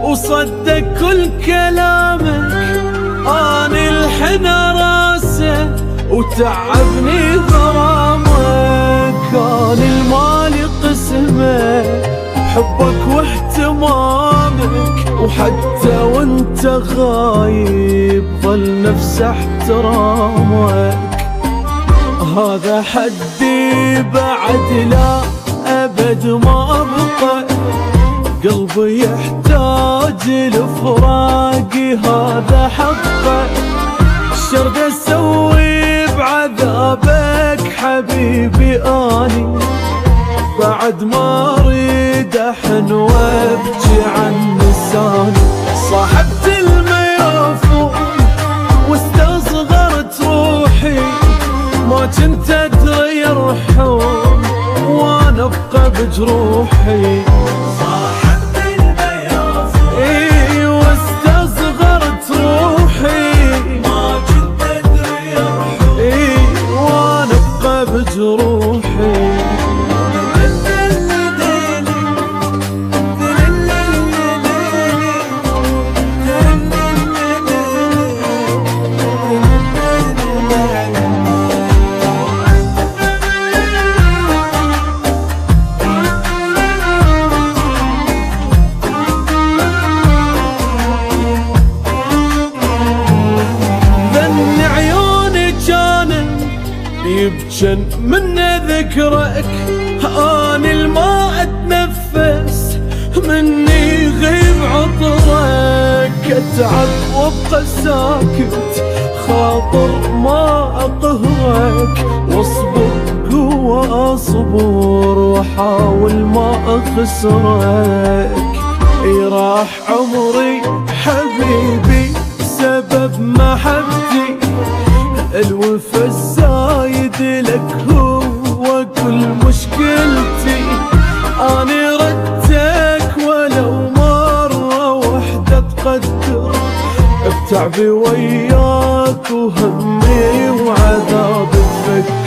وصدق كل كلامك، اني الحنى راسه وتعبني غرامك، اني المالي قسمه حبك واهتمامك، وحتى وانت غايب ظل نفس احترامك. هذا حدي بعد لا ابد ما ابقى، قلبي يحتاج لفراقي هذا حقه. شرد اسوي بعذابك حبيبي اني، بعد ما اريد احن وابكي عن لساني. صاحبت الميافون واستصغرت روحي، ما كنت ادري يرحون وانا ابقى بجروحي. يبجن من ذكرك، اني الما اتنفس مني غيب عطرك. اتعب وابقى ساكت خاطر ما اقهرك، واصبر قوة اصبر واحاول ما اخسرك. راح عمري حبيبي سبب محبتي، الوفا الزايد لك هو كل مشكلتي. اني ردتك ولو مرة وحدة تقدر، بتعبي وياك وهمي وعذابي تفكر.